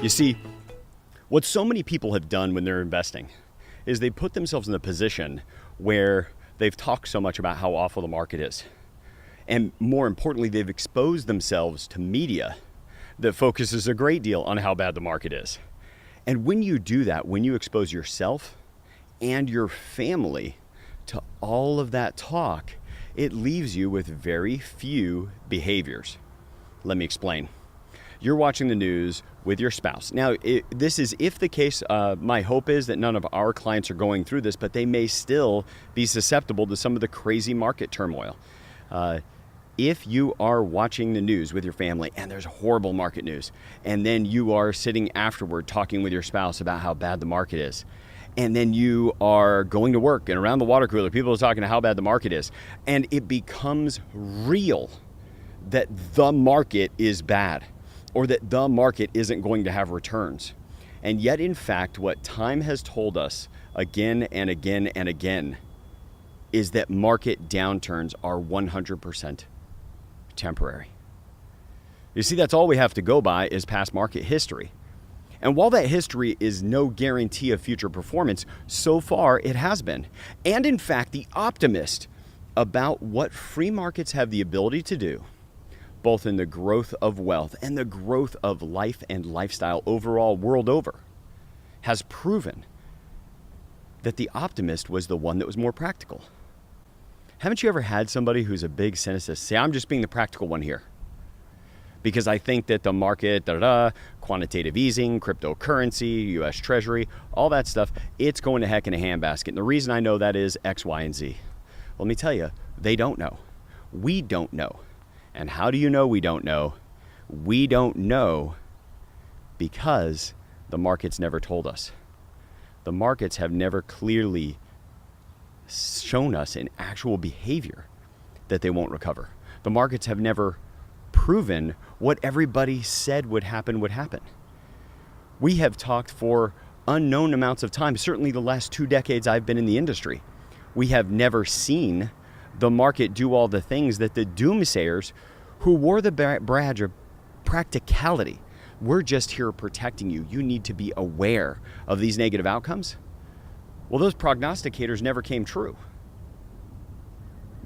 You see, what so many people have done when they're investing is they put themselves in a position where they've talked so much about how awful the market is. And more importantly, they've exposed themselves to media that focuses a great deal on how bad the market is. And when you do that, when you expose yourself and your family to all of that talk, it leaves you with very few behaviors. Let me explain. You're watching the news with your spouse. Now, this is if the case, my hope is that none of our clients are going through this, but they may still be susceptible to some of the crazy market turmoil. If you are watching the news with your family and there's horrible market news, and then you are sitting afterward talking with your spouse about how bad the market is, and then you are going to work and around the water cooler, people are talking about how bad the market is, and it becomes real that the market is bad or that the market isn't going to have returns. And yet, in fact, what time has told us again and again and again is that market downturns are 100% temporary. You see, that's all we have to go by is past market history. And while that history is no guarantee of future performance, so far it has been. And in fact, the optimist about what free markets have the ability to do, both in the growth of wealth and the growth of life and lifestyle overall world over, has proven that the optimist was the one that was more practical. Haven't you ever had somebody who's a big cynicist say, I'm just being the practical one here because I think that the market, quantitative easing, cryptocurrency, US Treasury, all that stuff, it's going to heck in a handbasket. And the reason I know that is X, Y, and Z. Well, let me tell you, they don't know. We don't know. And how do you know we don't know? We don't know because the markets never told us. The markets have never clearly shown us in actual behavior that they won't recover. The markets have never proven what everybody said would happen. We have talked for unknown amounts of time, certainly the last 2 decades I've been in the industry. We have never seen the market do all the things that the doomsayers who wore the badge of practicality, we're just here protecting you. You need to be aware of these negative outcomes. Well, those prognosticators never came true.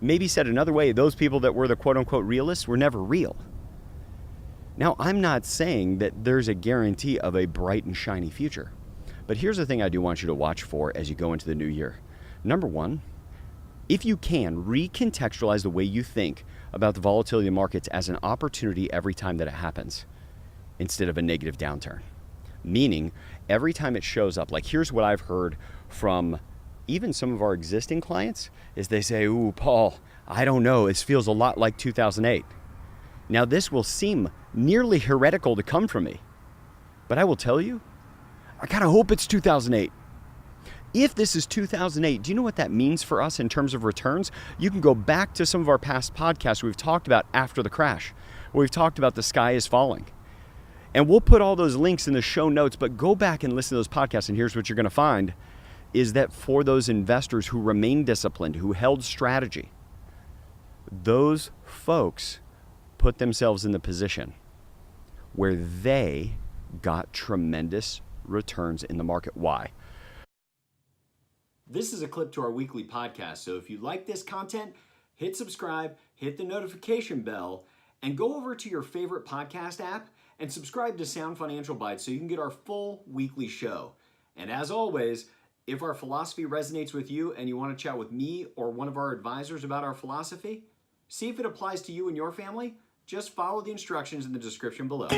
Maybe said another way, those people that were the quote-unquote realists were never real. Now, I'm not saying that there's a guarantee of a bright and shiny future, but here's the thing I do want you to watch for as you go into the new year. Number one, if you can, recontextualize the way you think about the volatility of markets as an opportunity every time that it happens instead of a negative downturn. Meaning, every time it shows up, like here's what I've heard from even some of our existing clients, is they say, ooh, Paul, I don't know, it feels a lot like 2008. Now, this will seem nearly heretical to come from me, but I will tell you, I kind of hope it's 2008. If this is 2008, do you know what that means for us in terms of returns? You can go back to some of our past podcasts we've talked about after the crash, where we've talked about the sky is falling. And we'll put all those links in the show notes, but go back and listen to those podcasts, and here's what you're going to find, is that for those investors who remained disciplined, who held strategy, those folks put themselves in the position where they got tremendous returns in the market. Why? This is a clip to our weekly podcast, so if you like this content, hit subscribe, hit the notification bell, and go over to your favorite podcast app and subscribe to Sound Financial Bites so you can get our full weekly show. And as always, if our philosophy resonates with you and you want to chat with me or one of our advisors about our philosophy, see if it applies to you and your family, just follow the instructions in the description below.